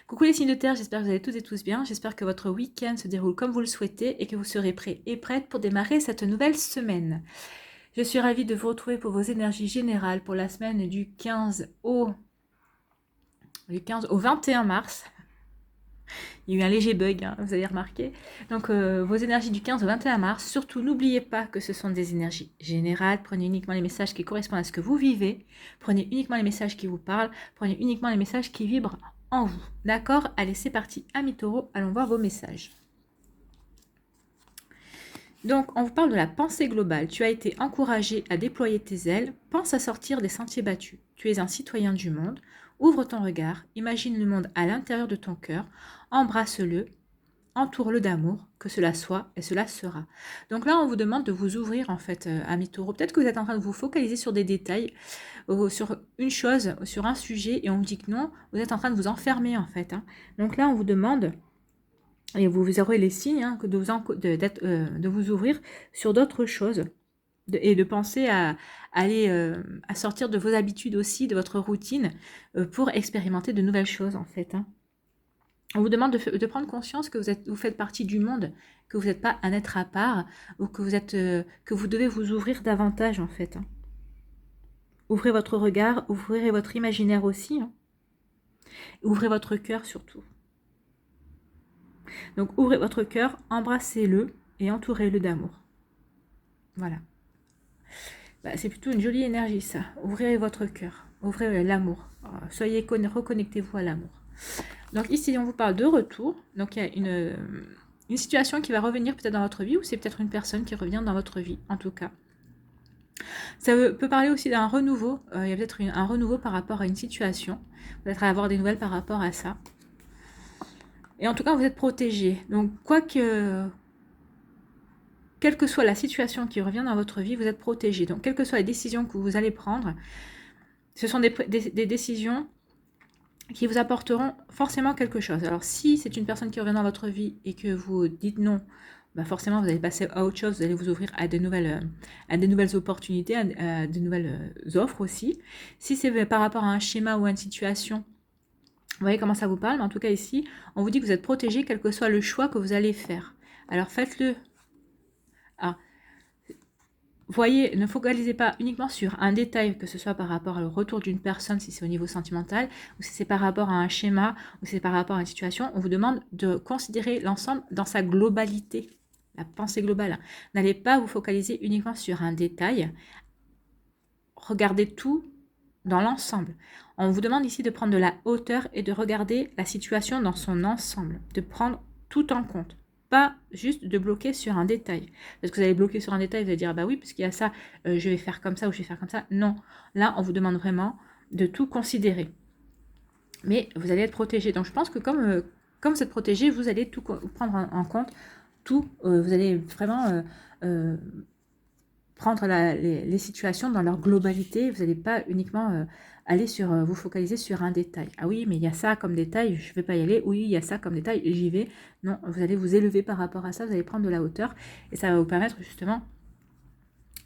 Coucou les signes de terre, j'espère que vous allez toutes et tous bien. J'espère que votre week-end se déroule comme vous le souhaitez et que vous serez prêts et prêtes pour démarrer cette nouvelle semaine. Je suis ravie de vous retrouver pour vos énergies générales pour la semaine du 15 au 21 mars. Il y a eu un léger bug, hein, vous avez remarqué. Donc, vos énergies du 15 au 21 mars. Surtout, n'oubliez pas que ce sont des énergies générales. Prenez uniquement les messages qui correspondent à ce que vous vivez. Prenez uniquement les messages qui vous parlent. Prenez uniquement les messages qui vibrent en vous. D'accord? Allez, c'est parti. Amis taureaux, allons voir vos messages. Donc, on vous parle de la pensée globale. Tu as été encouragé à déployer tes ailes. Pense à sortir des sentiers battus. Tu es un citoyen du monde. Ouvre ton regard. Imagine le monde à l'intérieur de ton cœur. Embrasse-le. Entoure-le d'amour, que cela soit et cela sera. Donc là, on vous demande de vous ouvrir en fait, amis taureaux. Peut-être que vous êtes en train de vous focaliser sur des détails, sur une chose, sur un sujet, et on vous dit que non, vous êtes en train de vous enfermer en fait. Hein. Donc là, on vous demande, et vous aurez les signes, hein, de vous ouvrir sur d'autres choses. Et de penser à aller à sortir de vos habitudes aussi, de votre routine, pour expérimenter de nouvelles choses en fait. Hein. On vous demande de prendre conscience que vous faites partie du monde, que vous n'êtes pas un être à part, ou que vous devez vous ouvrir davantage en fait. Hein. Ouvrez votre regard, ouvrez votre imaginaire aussi. Hein. Ouvrez votre cœur surtout. Donc ouvrez votre cœur, embrassez-le et entourez-le d'amour. Voilà. Bah, c'est plutôt une jolie énergie ça. Ouvrez votre cœur, ouvrez l'amour. Reconnectez-vous à l'amour. Donc ici, on vous parle de retour. Donc il y a une situation qui va revenir peut-être dans votre vie, ou c'est peut-être une personne qui revient dans votre vie, en tout cas. Ça peut parler aussi d'un renouveau. Il y a peut-être un renouveau par rapport à une situation. Peut-être avoir des nouvelles par rapport à ça. Et en tout cas, vous êtes protégé. Donc, quelle que soit la situation qui revient dans votre vie, vous êtes protégé. Donc, quelles que soient les décisions que vous allez prendre, ce sont des décisions qui vous apporteront forcément quelque chose. Alors, si c'est une personne qui revient dans votre vie et que vous dites non, bah forcément, vous allez passer à autre chose, vous allez vous ouvrir à des nouvelles opportunités, à de nouvelles offres aussi. Si c'est par rapport à un schéma ou à une situation, vous voyez comment ça vous parle, mais en tout cas ici, on vous dit que vous êtes protégé, quel que soit le choix que vous allez faire. Alors, faites-le. Ah. Voyez, ne focalisez pas uniquement sur un détail, que ce soit par rapport au retour d'une personne, si c'est au niveau sentimental, ou si c'est par rapport à un schéma, ou si c'est par rapport à une situation. On vous demande de considérer l'ensemble dans sa globalité, la pensée globale. N'allez pas vous focaliser uniquement sur un détail. Regardez tout dans l'ensemble. On vous demande ici de prendre de la hauteur et de regarder la situation dans son ensemble, de prendre tout en compte. Pas juste de bloquer sur un détail. Parce que vous allez bloquer sur un détail, vous allez dire, ah bah oui, puisqu'il y a ça, je vais faire comme ça ou je vais faire comme ça. Non, là, on vous demande vraiment de tout considérer. Mais vous allez être protégé. Donc, je pense que comme vous êtes protégé, vous allez tout prendre en compte. Tout, vous allez vraiment prendre les situations dans leur globalité. Vous n'allez pas uniquement aller vous focaliser sur un détail. Ah oui, mais il y a ça comme détail, je ne vais pas y aller. Oui, il y a ça comme détail, j'y vais. Non, vous allez vous élever par rapport à ça, vous allez prendre de la hauteur et ça va vous permettre justement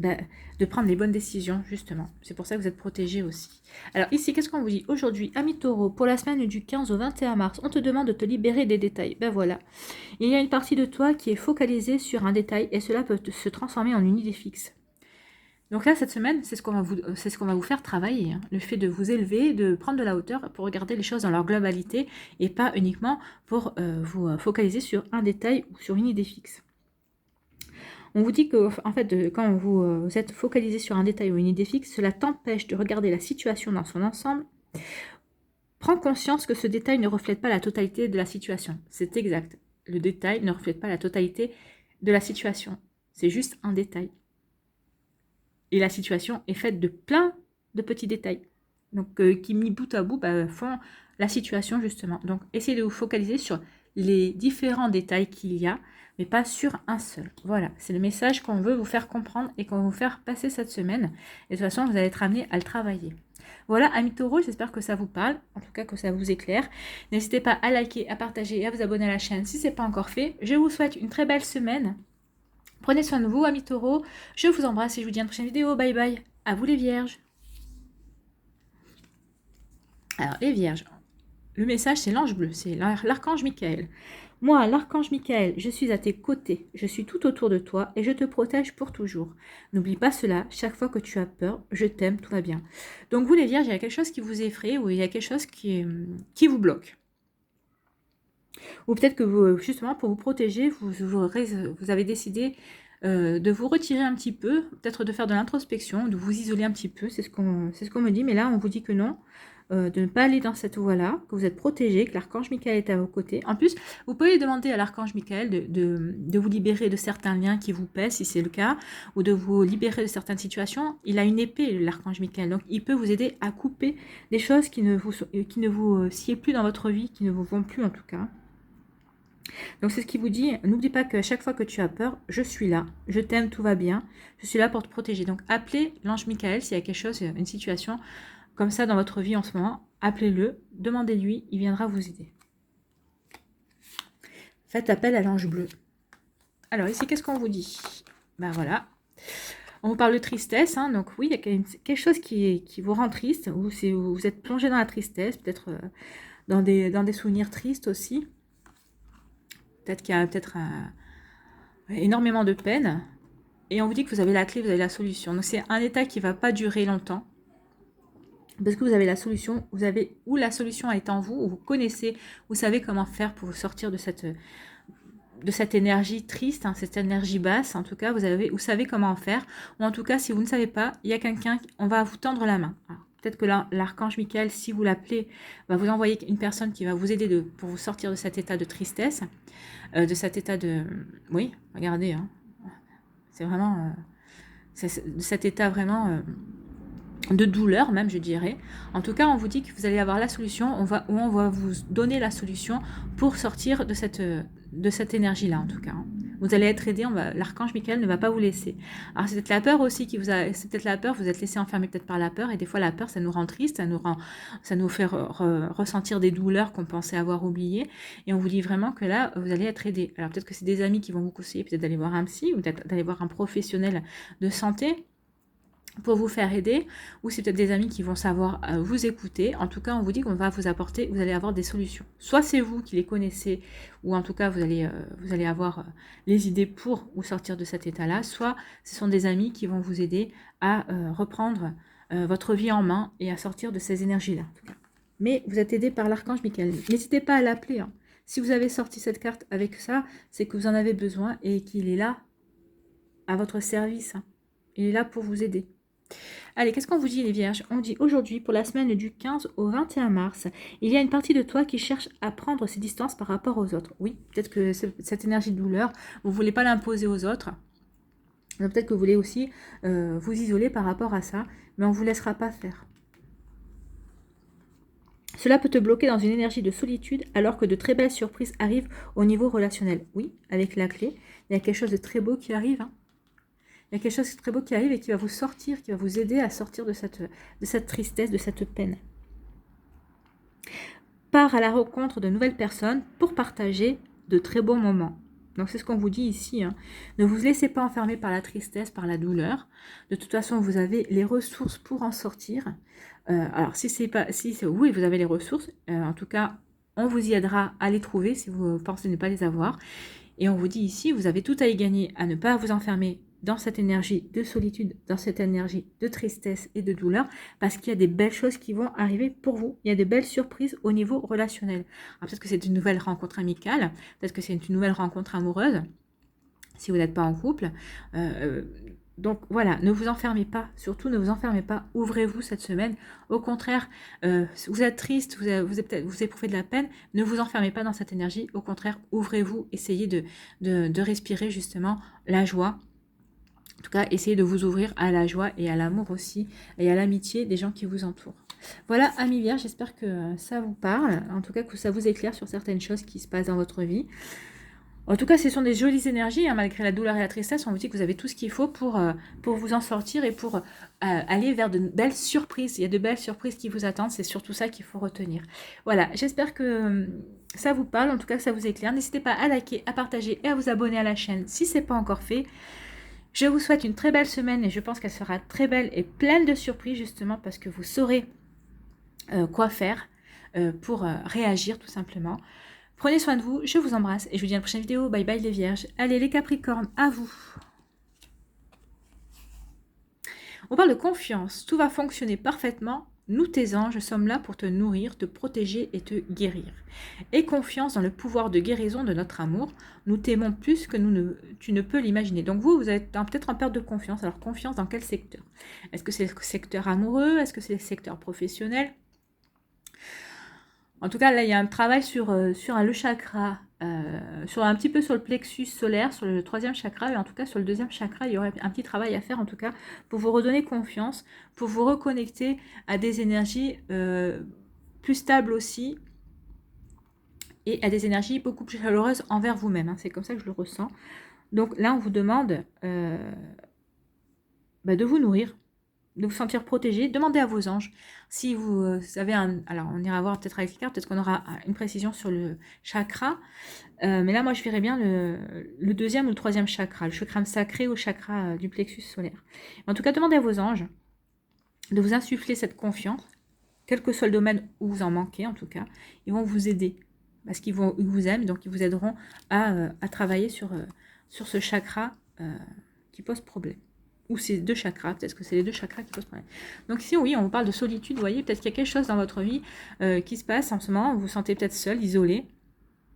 de prendre les bonnes décisions, justement. C'est pour ça que vous êtes protégé aussi. Alors ici, qu'est-ce qu'on vous dit aujourd'hui? Ami Taureau, pour la semaine du 15 au 21 mars, on te demande de te libérer des détails. Ben voilà. Il y a une partie de toi qui est focalisée sur un détail et cela peut se transformer en une idée fixe. Donc là, cette semaine, c'est ce qu'on va vous faire travailler. Hein. Le fait de vous élever, de prendre de la hauteur pour regarder les choses dans leur globalité et pas uniquement pour vous focaliser sur un détail ou sur une idée fixe. On vous dit que, en fait, quand vous êtes focalisé sur un détail ou une idée fixe, cela t'empêche de regarder la situation dans son ensemble. Prends conscience que ce détail ne reflète pas la totalité de la situation. C'est exact. Le détail ne reflète pas la totalité de la situation. C'est juste un détail. Et la situation est faite de plein de petits détails. Donc, qui mis bout à bout font la situation justement. Donc, essayez de vous focaliser sur les différents détails qu'il y a, mais pas sur un seul. Voilà, c'est le message qu'on veut vous faire comprendre et qu'on veut vous faire passer cette semaine. Et de toute façon, vous allez être amené à le travailler. Voilà, amis taureaux, j'espère que ça vous parle, en tout cas que ça vous éclaire. N'hésitez pas à liker, à partager et à vous abonner à la chaîne si ce n'est pas encore fait. Je vous souhaite une très belle semaine. Prenez soin de vous, amis taureaux. Je vous embrasse et je vous dis à une prochaine vidéo. Bye bye. À vous les vierges. Alors, les vierges. Le message, c'est l'ange bleu, c'est l'archange Michael. Moi, l'archange Michael, je suis à tes côtés, je suis tout autour de toi et je te protège pour toujours. N'oublie pas cela, chaque fois que tu as peur, je t'aime, tout va bien. Donc vous les vierges, il y a quelque chose qui vous effraie ou il y a quelque chose qui vous bloque. Ou peut-être que vous, justement, pour vous protéger, vous avez décidé de vous retirer un petit peu, peut-être de faire de l'introspection, de vous isoler un petit peu, c'est ce qu'on me dit, mais là on vous dit que non, de ne pas aller dans cette voie-là, que vous êtes protégé, que l'archange Michael est à vos côtés. En plus, vous pouvez demander à l'archange Michael de vous libérer de certains liens qui vous pèsent, si c'est le cas, ou de vous libérer de certaines situations. Il a une épée, l'archange Michael, donc il peut vous aider à couper des choses qui ne vous sied plus dans votre vie, qui ne vous vont plus en tout cas. Donc c'est ce qui vous dit, n'oublie pas qu'à chaque fois que tu as peur, je suis là, je t'aime, tout va bien, je suis là pour te protéger. Donc appelez l'ange Michael s'il y a quelque chose, une situation comme ça dans votre vie en ce moment, appelez-le, demandez-lui, il viendra vous aider. Faites appel à l'ange bleu. Alors ici, qu'est-ce qu'on vous dit? Ben voilà, on vous parle de tristesse, hein, donc oui, il y a quelque chose qui vous rend triste, ou vous êtes plongé dans la tristesse, peut-être dans des souvenirs tristes aussi. Peut-être qu'il y a énormément de peine. Et on vous dit que vous avez la clé, vous avez la solution. Donc c'est un état qui ne va pas durer longtemps. Parce que vous avez la solution, ou la solution est en vous, ou vous connaissez, vous savez comment faire pour vous sortir de cette énergie triste, hein, cette énergie basse. En tout cas, vous savez comment en faire. Ou en tout cas, si vous ne savez pas, il y a quelqu'un, on va vous tendre la main. Peut-être que l'archange Michael, si vous l'appelez, va vous envoyer une personne qui va vous aider pour vous sortir de cet état de tristesse, de cet état de... Oui, regardez, hein, c'est vraiment... de cet état vraiment de douleur même, je dirais. En tout cas, on vous dit que vous allez avoir la solution, on va vous donner la solution pour sortir de cette énergie-là, en tout cas. Vous allez être aidé, l'archange Michael ne va pas vous laisser. Alors c'est peut-être la peur aussi c'est peut-être la peur, vous êtes laissé enfermer peut-être par la peur, et des fois la peur ça nous rend triste, ça nous fait ressentir des douleurs qu'on pensait avoir oubliées, et on vous dit vraiment que là vous allez être aidé. Alors peut-être que c'est des amis qui vont vous conseiller peut-être d'aller voir un psy, ou peut-être d'aller voir un professionnel de santé pour vous faire aider, ou c'est peut-être des amis qui vont savoir vous écouter. En tout cas, on vous dit qu'on va vous apporter, vous allez avoir des solutions. Soit c'est vous qui les connaissez, ou en tout cas, vous allez avoir les idées pour vous sortir de cet état-là, soit ce sont des amis qui vont vous aider à reprendre votre vie en main et à sortir de ces énergies-là. Mais vous êtes aidé par l'archange Michael. N'hésitez pas à l'appeler. Hein. Si vous avez sorti cette carte avec ça, c'est que vous en avez besoin et qu'il est là à votre service. Hein. Il est là pour vous aider. Allez, qu'est-ce qu'on vous dit les vierges? On dit aujourd'hui, pour la semaine du 15 au 21 mars, il y a une partie de toi qui cherche à prendre ses distances par rapport aux autres. Oui, peut-être que cette énergie de douleur, vous ne voulez pas l'imposer aux autres. Peut-être que vous voulez aussi vous isoler par rapport à ça, mais on ne vous laissera pas faire. Cela peut te bloquer dans une énergie de solitude alors que de très belles surprises arrivent au niveau relationnel. Oui, avec la clé, il y a quelque chose de très beau qui arrive, hein. Il y a quelque chose de très beau qui arrive et qui va vous sortir, qui va vous aider à sortir de cette tristesse, de cette peine. Pars à la rencontre de nouvelles personnes pour partager de très bons moments. Donc c'est ce qu'on vous dit ici. Hein. Ne vous laissez pas enfermer par la tristesse, par la douleur. De toute façon, vous avez les ressources pour en sortir. Alors oui, vous avez les ressources. En tout cas, on vous y aidera à les trouver si vous pensez ne pas les avoir. Et on vous dit ici, vous avez tout à y gagner à ne pas vous enfermer dans cette énergie de solitude, dans cette énergie de tristesse et de douleur, parce qu'il y a des belles choses qui vont arriver pour vous. Il y a des belles surprises au niveau relationnel. Peut-être que c'est une nouvelle rencontre amicale, peut-être que c'est une nouvelle rencontre amoureuse, si vous n'êtes pas en couple. Donc voilà, ne vous enfermez pas, surtout ne vous enfermez pas, ouvrez-vous cette semaine. Au contraire, vous êtes triste, vous éprouvez de la peine, ne vous enfermez pas dans cette énergie. Au contraire, ouvrez-vous, essayez de respirer justement la joie. En tout cas, essayez de vous ouvrir à la joie et à l'amour aussi, et à l'amitié des gens qui vous entourent. Voilà, amis vierges, j'espère que ça vous parle, en tout cas que ça vous éclaire sur certaines choses qui se passent dans votre vie. En tout cas, ce sont des jolies énergies, hein, malgré la douleur et la tristesse, on vous dit que vous avez tout ce qu'il faut pour vous en sortir et pour aller vers de belles surprises. Il y a de belles surprises qui vous attendent, c'est surtout ça qu'il faut retenir. Voilà, j'espère que ça vous parle, en tout cas que ça vous éclaire. N'hésitez pas à liker, à partager et à vous abonner à la chaîne si ce n'est pas encore fait. Je vous souhaite une très belle semaine et je pense qu'elle sera très belle et pleine de surprises justement parce que vous saurez quoi faire. pour réagir tout simplement. Prenez soin de vous, je vous embrasse et je vous dis à la prochaine vidéo. Bye bye les vierges. Allez les capricornes, à vous. On parle de confiance, tout va fonctionner parfaitement. Nous, tes anges, sommes là pour te nourrir, te protéger et te guérir. Aie confiance dans le pouvoir de guérison de notre amour. Nous t'aimons plus que tu ne peux l'imaginer. Donc vous êtes peut-être en perte de confiance. Alors confiance dans quel secteur? Est-ce que c'est le secteur amoureux? Est-ce que c'est le secteur professionnel? En tout cas, là, il y a un travail sur le chakra, un petit peu sur le plexus solaire, sur le 3e chakra, et en tout cas sur le 2e chakra, il y aurait un petit travail à faire, en tout cas, pour vous redonner confiance, pour vous reconnecter à des énergies plus stables aussi, et à des énergies beaucoup plus chaleureuses envers vous-même. Hein. C'est comme ça que je le ressens. Donc là, on vous demande de vous nourrir, de vous sentir protégé. Demandez à vos anges si vous avez un... Alors, on ira voir peut-être avec les cartes, peut-être qu'on aura une précision sur le chakra. Mais là, moi, je verrais bien le 2e ou le 3e chakra, le chakra sacré ou le chakra du plexus solaire. En tout cas, demandez à vos anges de vous insuffler cette confiance, quel que soit le domaine où vous en manquez, en tout cas. Ils vont vous aider parce qu'ils vous aiment, donc ils vous aideront à travailler sur ce chakra qui pose problème. Ou ces 2 chakras, peut-être que c'est les 2 chakras qui posent problème. Donc ici, oui, on vous parle de solitude, vous voyez, peut-être qu'il y a quelque chose dans votre vie qui se passe en ce moment, vous vous sentez peut-être seul, isolé.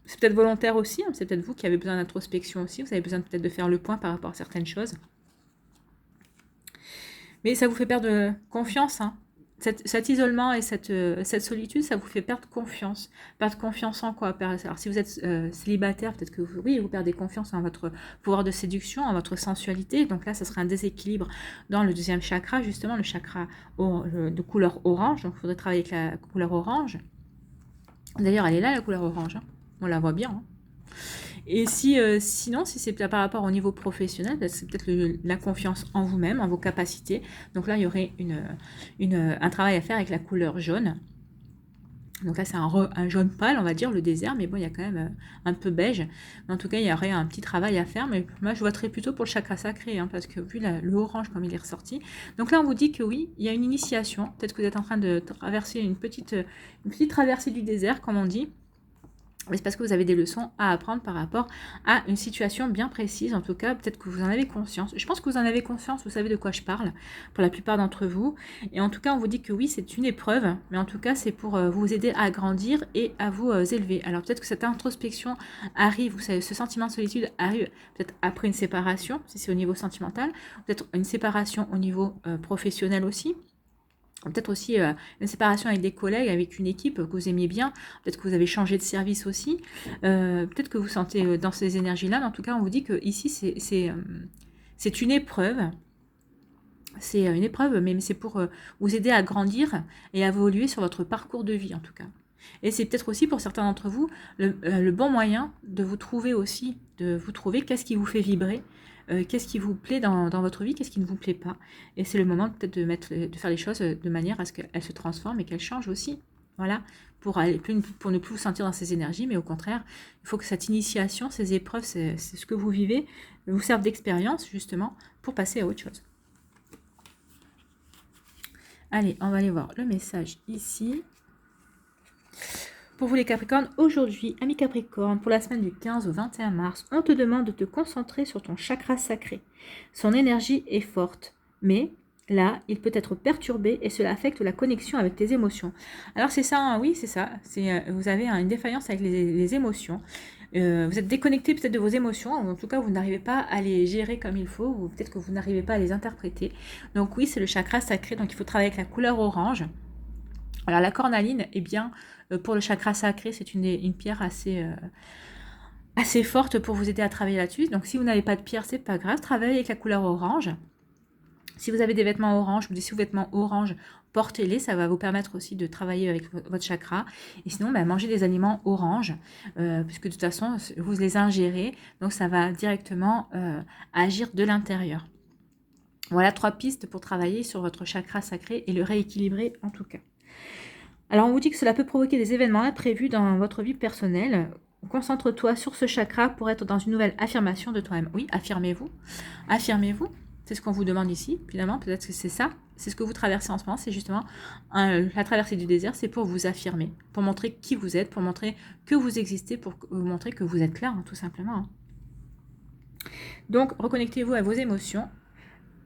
C'est peut-être volontaire aussi, hein, c'est peut-être vous qui avez besoin d'introspection aussi, vous avez besoin peut-être de faire le point par rapport à certaines choses. Mais ça vous fait perdre confiance, hein. Cet isolement et cette solitude, ça vous fait perdre confiance. Perdre confiance en quoi? Alors si vous êtes célibataire, peut-être que vous perdez confiance en votre pouvoir de séduction, en votre sensualité. Donc là, ça serait un déséquilibre dans le 2e chakra, justement, le chakra de couleur orange. Donc il faudrait travailler avec la couleur orange. D'ailleurs, elle est là, la couleur orange. Hein. On la voit bien. Hein. Et sinon, si c'est par rapport au niveau professionnel, c'est peut-être la confiance en vous-même, en vos capacités. Donc là, il y aurait un travail à faire avec la couleur jaune. Donc là, c'est un jaune pâle, on va dire, le désert, mais bon, il y a quand même un peu beige. En tout cas, il y aurait un petit travail à faire, mais moi, je voterais plutôt pour le chakra sacré, hein, parce que vu le orange comme il est ressorti. Donc là, on vous dit que oui, il y a une initiation. Peut-être que vous êtes en train de traverser une petite traversée du désert, comme on dit. Mais c'est parce que vous avez des leçons à apprendre par rapport à une situation bien précise. En tout cas, peut-être que vous en avez conscience. Je pense que vous en avez conscience, vous savez de quoi je parle, pour la plupart d'entre vous. Et en tout cas, on vous dit que oui, c'est une épreuve, mais en tout cas, c'est pour vous aider à grandir et à vous élever. Alors peut-être que cette introspection arrive, vous savez, ce sentiment de solitude arrive peut-être après une séparation, si c'est au niveau sentimental, peut-être une séparation au niveau professionnel aussi. Peut-être aussi une séparation avec des collègues, avec une équipe que vous aimiez bien. Peut-être que vous avez changé de service aussi. Peut-être que vous sentez dans ces énergies-là. Mais en tout cas, on vous dit que ici, c'est une épreuve. C'est une épreuve, mais c'est pour vous aider à grandir et à évoluer sur votre parcours de vie, en tout cas. Et c'est peut-être aussi pour certains d'entre vous le bon moyen de vous trouver aussi, qu'est-ce qui vous fait vibrer. Qu'est-ce qui vous plaît dans votre vie, qu'est-ce qui ne vous plaît pas. Et c'est le moment peut-être de faire les choses de manière à ce qu'elles se transforment et qu'elles changent aussi. Voilà, pour ne plus vous sentir dans ces énergies, mais au contraire, il faut que cette initiation, ces épreuves, c'est ce que vous vivez, vous servent d'expérience justement pour passer à autre chose. Allez, on va aller voir le message ici. Pour vous les Capricornes, aujourd'hui, amis Capricorne, pour la semaine du 15 au 21 mars, on te demande de te concentrer sur ton chakra sacré. Son énergie est forte, mais là, il peut être perturbé et cela affecte la connexion avec tes émotions. Alors c'est ça, hein, oui, c'est ça. Vous avez une défaillance avec les émotions. Vous êtes déconnecté peut-être de vos émotions, ou en tout cas vous n'arrivez pas à les gérer comme il faut, ou peut-être que vous n'arrivez pas à les interpréter. Donc oui, c'est le chakra sacré, donc il faut travailler avec la couleur orange. Alors la cornaline, eh bien, pour le chakra sacré, c'est une pierre assez forte pour vous aider à travailler là-dessus. Donc si vous n'avez pas de pierre, c'est pas grave, travaillez avec la couleur orange. Si vous avez des vêtements orange, ou des sous-vêtements orange, portez-les, ça va vous permettre aussi de travailler avec votre chakra. Et sinon, mangez des aliments orange, puisque de toute façon, vous les ingérez, donc ça va directement agir de l'intérieur. Voilà 3 pistes pour travailler sur votre chakra sacré et le rééquilibrer en tout cas. Alors, on vous dit que cela peut provoquer des événements imprévus dans votre vie personnelle. Concentre-toi sur ce chakra pour être dans une nouvelle affirmation de toi-même. Oui, affirmez-vous. Affirmez-vous. C'est ce qu'on vous demande ici, finalement, peut-être que c'est ça, c'est ce que vous traversez en ce moment, c'est justement la traversée du désert, c'est pour vous affirmer, pour montrer qui vous êtes, pour montrer que vous existez, pour vous montrer que vous êtes là, hein, tout simplement. Hein. Donc, reconnectez-vous à vos émotions,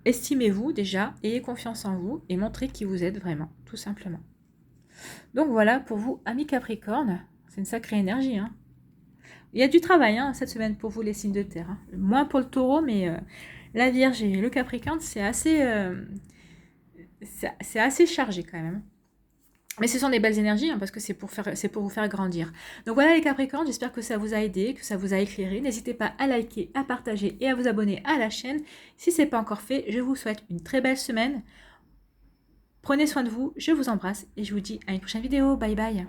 estimez-vous déjà, ayez confiance en vous et montrez qui vous êtes vraiment, tout simplement. Donc voilà, pour vous, amis Capricorne, c'est une sacrée énergie. Hein. Il y a du travail hein, cette semaine pour vous, les signes de terre. Hein. Moins pour le taureau, mais la Vierge et le Capricorne, c'est assez chargé quand même. Mais ce sont des belles énergies, hein, parce que c'est pour vous faire grandir. Donc voilà les Capricornes, j'espère que ça vous a aidé, que ça vous a éclairé. N'hésitez pas à liker, à partager et à vous abonner à la chaîne. Si ce n'est pas encore fait, je vous souhaite une très belle semaine. Prenez soin de vous, je vous embrasse et je vous dis à une prochaine vidéo. Bye bye.